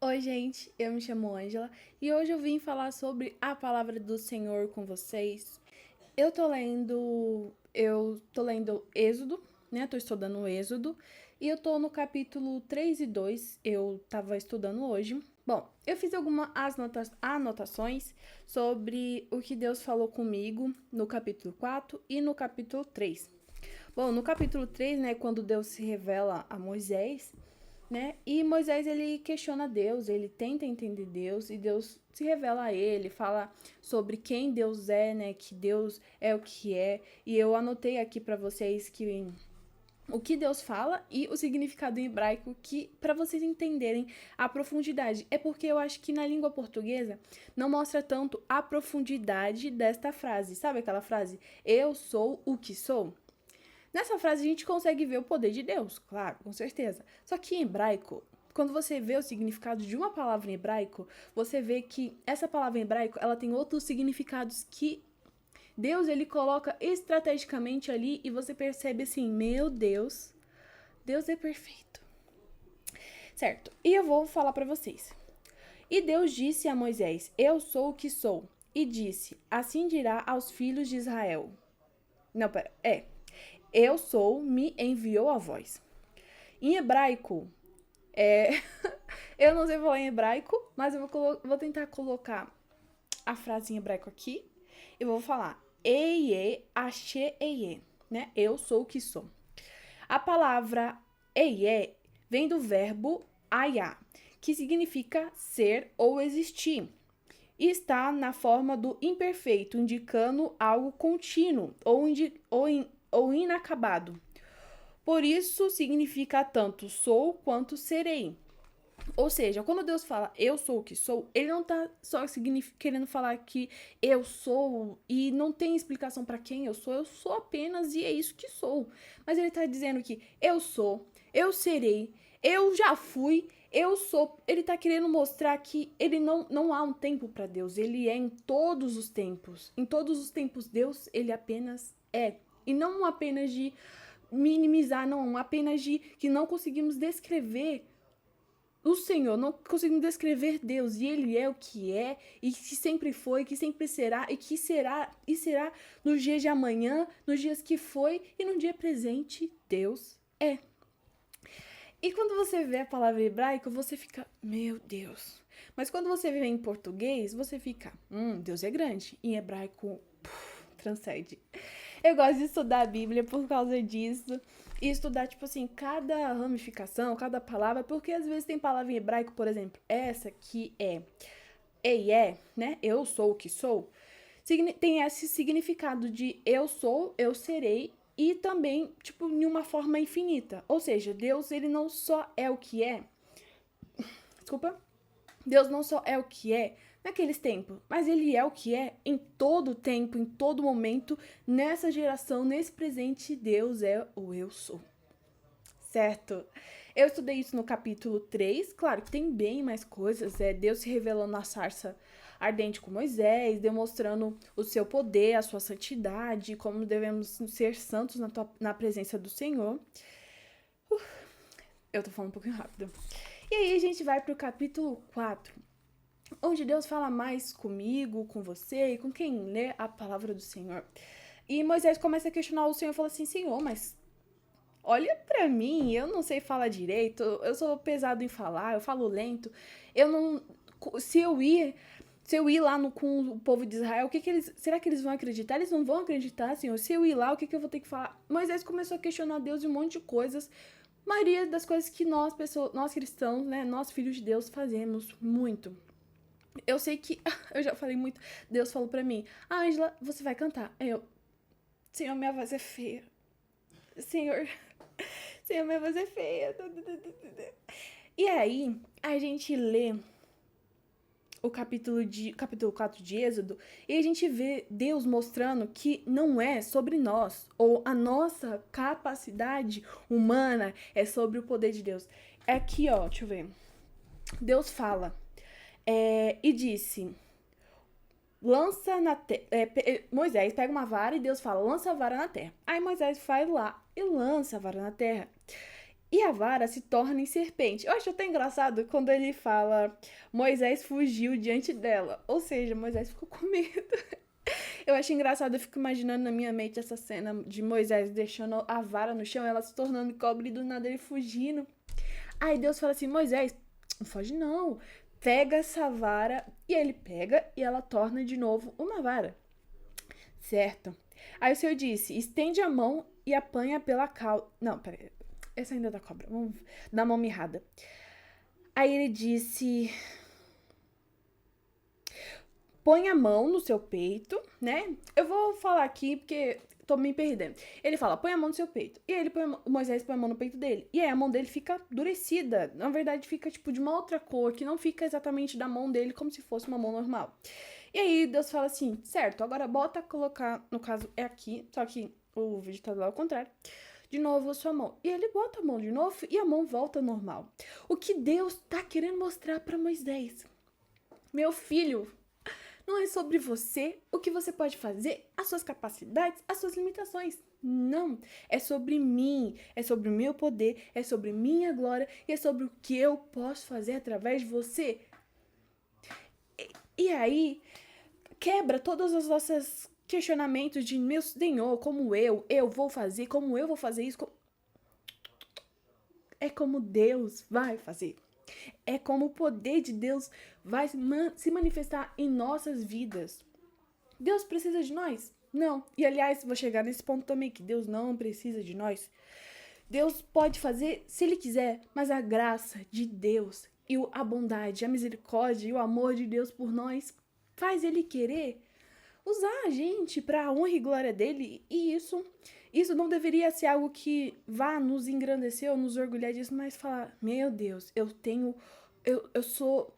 Oi, gente, eu me chamo Ângela e hoje eu vim falar sobre a palavra do Senhor com vocês. Eu tô lendo Êxodo, né? Tô estudando Êxodo e eu tô no capítulo 3 e 2. Eu tava estudando hoje. Bom, eu fiz algumas anotações sobre o que Deus falou comigo no capítulo 4 e no capítulo 3. Bom, no capítulo 3, né, quando Deus se revela a Moisés, né? E Moisés ele questiona Deus, ele tenta entender Deus e Deus se revela a ele, fala sobre quem Deus é, né? Que Deus é o que é. E eu anotei aqui para vocês que o que Deus fala e o significado em hebraico que para vocês entenderem a profundidade. É porque eu acho que na língua portuguesa não mostra tanto a profundidade desta frase. Sabe aquela frase? Eu sou o que sou? Nessa frase a gente consegue ver o poder de Deus, claro, com certeza. Só que em hebraico, quando você vê o significado de uma palavra em hebraico, você vê que essa palavra em hebraico, ela tem outros significados que Deus ele coloca estrategicamente ali e você percebe assim, meu Deus, Deus é perfeito. Certo? E eu vou falar para vocês. E Deus disse a Moisés: Eu sou o que sou. E disse: Assim dirá aos filhos de Israel. Não, pera. Eu sou, me enviou a voz. Em hebraico, é, eu não sei falar em hebraico, mas eu vou tentar colocar a frase em hebraico aqui. Eu vou falar Eie, Ashe Eie, né? Eu sou o que sou. A palavra Eie vem do verbo ayá, que significa ser ou existir. E está na forma do imperfeito, indicando algo contínuo ou inacabado. Por isso significa tanto sou quanto serei. Ou seja, quando Deus fala eu sou o que sou, ele não tá só querendo falar que eu sou e não tem explicação para quem eu sou apenas e é isso que sou. Mas ele tá dizendo que eu sou, eu serei, eu já fui, eu sou. Ele tá querendo mostrar que ele não há um tempo para Deus, ele é em todos os tempos. Em todos os tempos, Deus, ele apenas é. E não apenas de minimizar, não, apenas de que não conseguimos descrever o Senhor, não conseguimos descrever Deus, e Ele é o que é, e que sempre foi, que sempre será, e será nos dias de amanhã, nos dias que foi, e no dia presente, Deus é. E quando você vê a palavra hebraica, você fica, meu Deus. Mas quando você vê em português, você fica, Deus é grande. Em hebraico, transcende. Eu gosto de estudar a Bíblia por causa disso. E estudar, tipo assim, cada ramificação, cada palavra, porque às vezes tem palavra em hebraico, por exemplo, essa que é ei é, né? Eu sou o que sou. Tem esse significado de eu sou, eu serei e também, tipo, em uma forma infinita. Ou seja, Deus, ele não só é o que é, desculpa, Deus não só é o que é naqueles tempos, mas ele é o que é em todo tempo, em todo momento, nessa geração, nesse presente, Deus é o eu sou. Certo? Eu estudei isso no capítulo 3, claro que tem bem mais coisas, Deus se revelando na sarça ardente com Moisés, demonstrando o seu poder, a sua santidade, como devemos ser santos na presença do Senhor. Eu tô falando um pouquinho rápido. E aí a gente vai pro capítulo 4, onde Deus fala mais comigo, com você e com quem lê a palavra do Senhor. E Moisés começa a questionar o Senhor e fala assim: Senhor, mas olha pra mim, eu não sei falar direito, eu sou pesado em falar, eu falo lento, eu não. Se eu ir. Se eu ir lá com o povo de Israel, será que eles vão acreditar? Eles não vão acreditar, Senhor. Se eu ir lá, o que eu vou ter que falar? Moisés começou a questionar Deus de um monte de coisas. Maioria das coisas que nós cristãos, né, nós filhos de Deus, fazemos muito. Eu sei que eu já falei muito. Deus falou pra mim: Ângela, você vai cantar. Senhor, minha voz é feia. Senhor, Senhor, minha voz é feia. E aí, a gente lê capítulo 4 de Êxodo e a gente vê Deus mostrando que não é sobre nós ou a nossa capacidade humana, é sobre o poder de Deus. É aqui, ó, deixa eu ver. Deus fala e disse: lança na terra. Moisés pega uma vara e Deus fala: lança a vara na terra. Aí Moisés vai lá e lança a vara na terra. e a vara se torna em serpente. Eu acho até engraçado quando ele fala Moisés fugiu diante dela. Ou seja, Moisés ficou com medo. Eu acho engraçado, eu fico imaginando na minha mente essa cena de Moisés deixando a vara no chão, ela se tornando cobre e do nada ele fugindo. Aí Deus fala assim, Moisés, não foge não, pega essa vara. E ele pega e ela torna de novo uma vara. Certo? Aí o Senhor disse, estende a mão e apanha pela cauda. Não, peraí, essa ainda é da cobra, vamos dar uma mirrada. Aí ele disse, põe a mão no seu peito, né? Eu vou falar aqui porque tô me perdendo. Ele fala, põe a mão no seu peito. E ele Moisés põe a mão no peito dele. E aí a mão dele fica endurecida. Na verdade, fica tipo de uma outra cor, que não fica exatamente da mão dele, como se fosse uma mão normal. E aí Deus fala assim, certo, agora bota colocar, no caso é aqui, só que o vídeo tá lá ao contrário. De novo a sua mão. E ele bota a mão de novo e a mão volta normal. O que Deus tá querendo mostrar para Moisés? Meu filho, não é sobre você, o que você pode fazer, as suas capacidades, as suas limitações. Não. É sobre mim, é sobre o meu poder, é sobre minha glória e é sobre o que eu posso fazer através de você. E aí, quebra todos os nossos questionamentos de meu Senhor, como eu vou fazer, como eu vou fazer isso. É como Deus vai fazer. É como o poder de Deus vai se manifestar em nossas vidas. Deus precisa de nós? Não. E aliás, vou chegar nesse ponto também, que Deus não precisa de nós. Deus pode fazer se Ele quiser, mas a graça de Deus e a bondade, a misericórdia e o amor de Deus por nós faz Ele querer usar a gente para a honra e glória dele. E isso não deveria ser algo que vá nos engrandecer ou nos orgulhar disso, mas falar, meu Deus, eu sou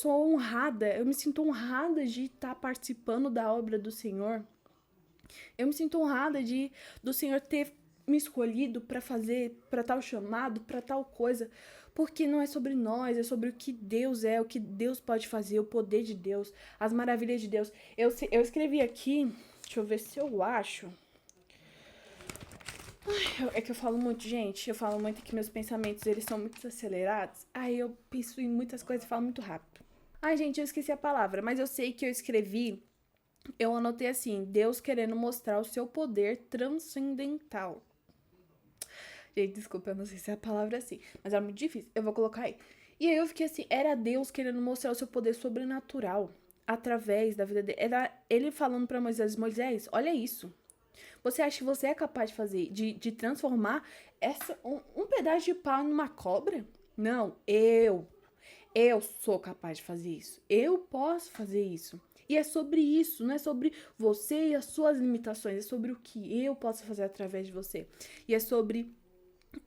honrada, eu me sinto honrada de estar participando da obra do Senhor. Eu me sinto honrada do Senhor ter me escolhido para fazer, para tal chamado, para tal coisa, porque não é sobre nós, é sobre o que Deus é, o que Deus pode fazer, o poder de Deus, as maravilhas de Deus. Eu escrevi aqui, deixa eu ver se eu acho. É que eu falo muito, gente, eu falo muito que meus pensamentos, eles são muito acelerados, aí eu penso em muitas coisas e falo muito rápido. Ai, gente, eu esqueci a palavra, mas eu sei que eu escrevi, eu anotei assim, Deus querendo mostrar o seu poder transcendental. Gente, desculpa, eu não sei se é a palavra assim, mas era muito difícil. Eu vou colocar aí. E aí eu fiquei assim, era Deus querendo mostrar o seu poder sobrenatural através da vida dele. Era ele falando pra Moisés, Moisés, olha isso. Você acha que você é capaz de fazer, de transformar um pedaço de pau numa cobra? Não, eu sou capaz de fazer isso. Eu posso fazer isso. E é sobre isso, não é sobre você e as suas limitações, é sobre o que eu posso fazer através de você. E é sobre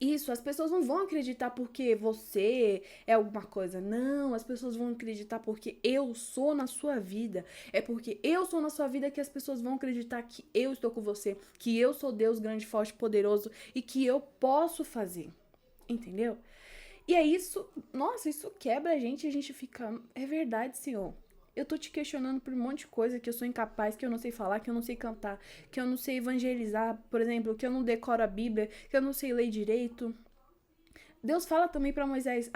isso, as pessoas não vão acreditar porque você é alguma coisa. Não, as pessoas vão acreditar porque eu sou na sua vida. É porque eu sou na sua vida que as pessoas vão acreditar que eu estou com você, que eu sou Deus grande, forte, poderoso e que eu posso fazer. Entendeu? E é isso, nossa, isso quebra a gente fica, é verdade, Senhor. Eu tô te questionando por um monte de coisa que eu sou incapaz, que eu não sei falar, que eu não sei cantar, que eu não sei evangelizar, por exemplo, que eu não decoro a Bíblia, que eu não sei ler direito. Deus fala também pra Moisés,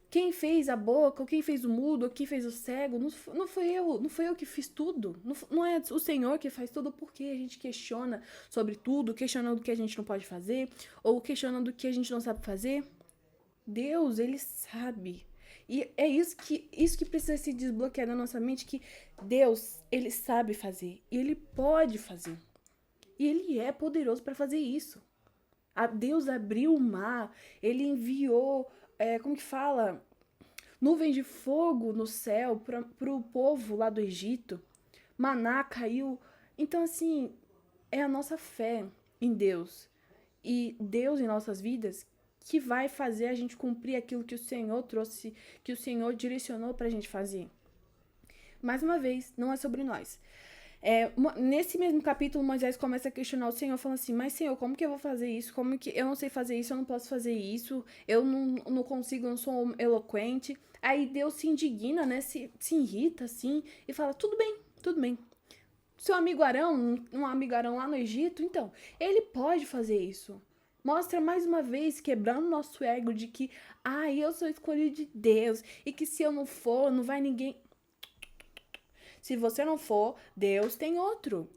quem fez a boca, ou quem fez o mudo, ou quem fez o cego, não foi eu que fiz tudo. Não é o Senhor que faz tudo, porque a gente questiona sobre tudo, questionando o que a gente não pode fazer, ou questionando o que a gente não sabe fazer. Deus, ele sabe. E é isso que precisa se desbloquear na nossa mente, que Deus, ele sabe fazer. E ele pode fazer. E ele é poderoso para fazer isso. Deus abriu o mar, ele enviou, como que fala? Nuvens de fogo no céu para o povo lá do Egito. Maná caiu. Então, assim, é a nossa fé em Deus. E Deus em nossas vidas que vai fazer a gente cumprir aquilo que o Senhor trouxe, que o Senhor direcionou pra gente fazer. Mais uma vez, não é sobre nós. Nesse mesmo capítulo, Moisés começa a questionar o Senhor, falando assim, mas Senhor, como que eu vou fazer isso? Como que eu não sei fazer isso, eu não posso fazer isso, eu não consigo, eu não sou eloquente. Aí Deus se indigna, né, se irrita, assim, e fala, tudo bem. Seu amigo Arão, um amigo Arão lá no Egito, então, ele pode fazer isso. Mostra mais uma vez, quebrando nosso ego de que, eu sou escolhido de Deus e que se eu não for, não vai ninguém. Se você não for, Deus tem outro.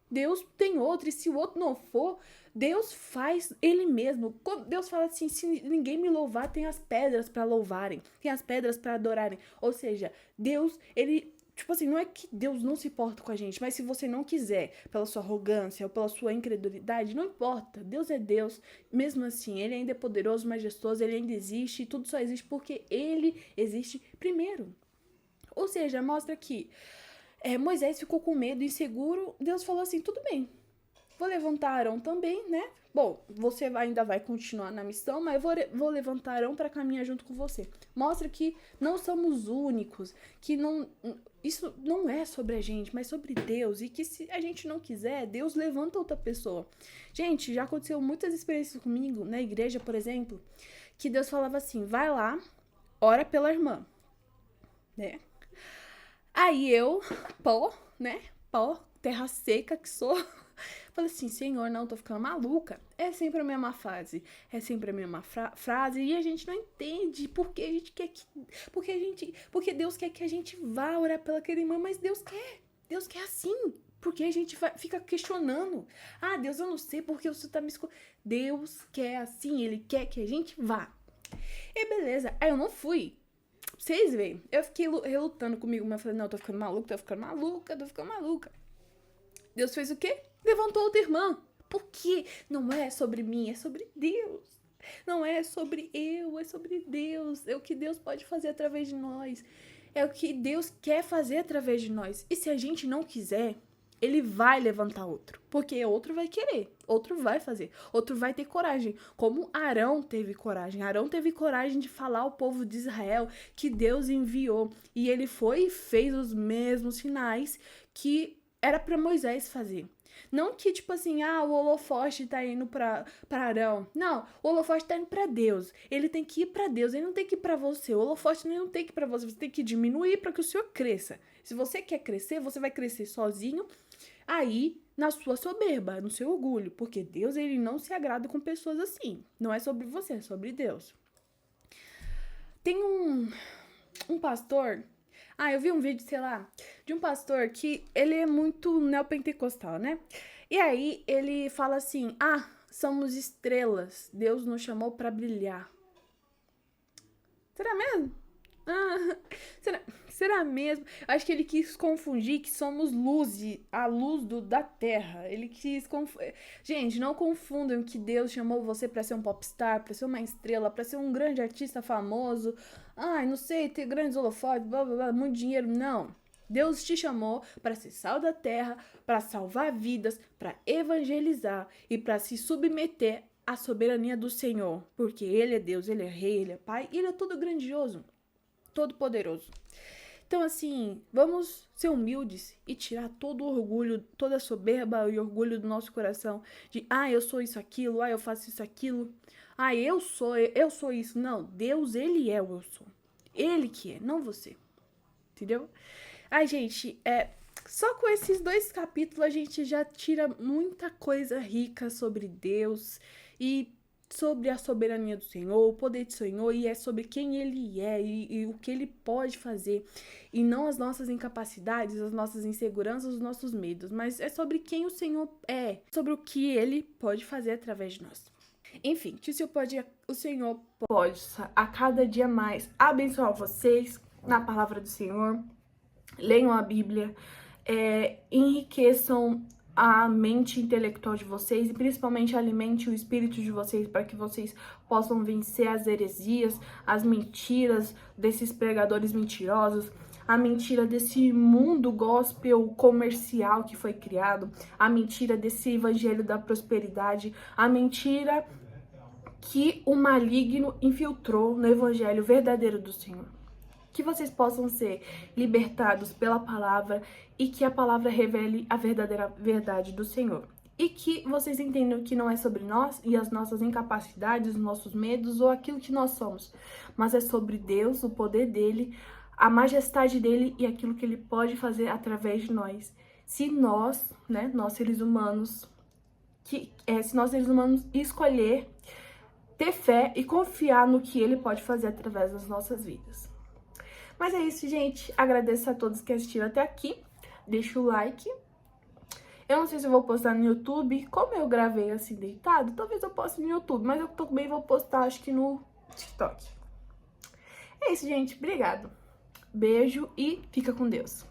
Deus tem outro, e se o outro não for, Deus faz ele mesmo. Quando Deus fala assim, se ninguém me louvar, tem as pedras para louvarem, tem as pedras para adorarem. Ou seja, Deus, ele, tipo assim, não é que Deus não se importa com a gente, mas se você não quiser, pela sua arrogância ou pela sua incredulidade, não importa. Deus é Deus, mesmo assim, ele ainda é poderoso, majestoso, ele ainda existe, e tudo só existe porque ele existe primeiro. Ou seja, mostra que Moisés ficou com medo, inseguro. Deus falou assim: tudo bem, vou levantar Arão também, né? Bom, você ainda vai continuar na missão, mas vou levantar Arão para caminhar junto com você. Mostra que não somos únicos, que não, isso não é sobre a gente, mas sobre Deus. E que se a gente não quiser, Deus levanta outra pessoa. Gente, já aconteceu muitas experiências comigo, na igreja, por exemplo, que Deus falava assim: vai lá, ora pela irmã, né? Aí eu, terra seca que sou, falei assim: Senhor, não, tô ficando maluca. É sempre a mesma frase, é sempre a mesma frase, e a gente não entende porque a gente quer que, porque Deus quer que a gente vá orar pelaquela irmã, mas Deus quer assim. Porque a gente fica questionando. Deus, eu não sei porque você tá me escolhendo. Deus quer assim, ele quer que a gente vá. E beleza, aí eu não fui. Vocês veem, eu fiquei relutando comigo, mas eu falei: não, tô ficando maluca. Deus fez o quê? Levantou outra irmã. Porque não é sobre mim, é sobre Deus. Não é sobre eu, é sobre Deus. É o que Deus pode fazer através de nós. É o que Deus quer fazer através de nós. E se a gente não quiser, ele vai levantar outro. Porque outro vai querer, outro vai fazer, outro vai ter coragem. Como Arão teve coragem. Arão teve coragem de falar ao povo de Israel que Deus enviou. E ele foi e fez os mesmos sinais que era para Moisés fazer. Não que, tipo assim, o holofote tá indo pra Arão. Não, o holofote tá indo pra Deus. Ele tem que ir pra Deus, ele não tem que ir pra você. O holofote não tem que ir pra você, você tem que diminuir para que o Senhor cresça. Se você quer crescer, você vai crescer sozinho, aí na sua soberba, no seu orgulho. Porque Deus, ele não se agrada com pessoas assim. Não é sobre você, é sobre Deus. Tem um pastor... eu vi um vídeo, sei lá, de um pastor que ele é muito neopentecostal, né? E aí ele fala assim: somos estrelas, Deus nos chamou pra brilhar. Será mesmo? Será mesmo? Acho que ele quis confundir que somos a luz da terra. Ele quis confundir. Gente, não confundam que Deus chamou você pra ser um popstar, pra ser uma estrela, pra ser um grande artista famoso. Não sei, ter grandes holofotes, blá blá blá, muito dinheiro. Não. Deus te chamou para ser sal da terra, para salvar vidas, para evangelizar e para se submeter à soberania do Senhor. Porque Ele é Deus, Ele é Rei, Ele é Pai e Ele é todo grandioso, todo poderoso. Então, assim, vamos ser humildes e tirar todo o orgulho, toda a soberba e orgulho do nosso coração de, eu sou isso, aquilo, eu faço isso, aquilo, eu sou isso. Não, Deus, Ele é o eu sou. Ele que é, não você. Entendeu? Gente, só com esses 2 capítulos a gente já tira muita coisa rica sobre Deus e sobre a soberania do Senhor, o poder do Senhor, e é sobre quem Ele é e o que Ele pode fazer, e não as nossas incapacidades, as nossas inseguranças, os nossos medos, mas é sobre quem o Senhor é, sobre o que Ele pode fazer através de nós. Enfim, que o Senhor possa a cada dia mais abençoar vocês na palavra do Senhor. Leiam a Bíblia, enriqueçam a mente intelectual de vocês e principalmente alimente o espírito de vocês para que vocês possam vencer as heresias, as mentiras desses pregadores mentirosos, a mentira desse mundo gospel comercial que foi criado, a mentira desse evangelho da prosperidade, a mentira que o maligno infiltrou no evangelho verdadeiro do Senhor. Que vocês possam ser libertados pela palavra e que a palavra revele a verdadeira verdade do Senhor. E que vocês entendam que não é sobre nós e as nossas incapacidades, os nossos medos ou aquilo que nós somos, mas é sobre Deus, o poder dele, a majestade dele e aquilo que ele pode fazer através de nós. Se nós, nós seres humanos, escolher ter fé e confiar no que Ele pode fazer através das nossas vidas. Mas é isso, gente. Agradeço a todos que assistiram até aqui. Deixa o like. Eu não sei se eu vou postar no YouTube. Como eu gravei assim deitado, talvez eu poste no YouTube. Mas eu também vou postar, acho que no TikTok. É isso, gente. Obrigado. Beijo e fica com Deus.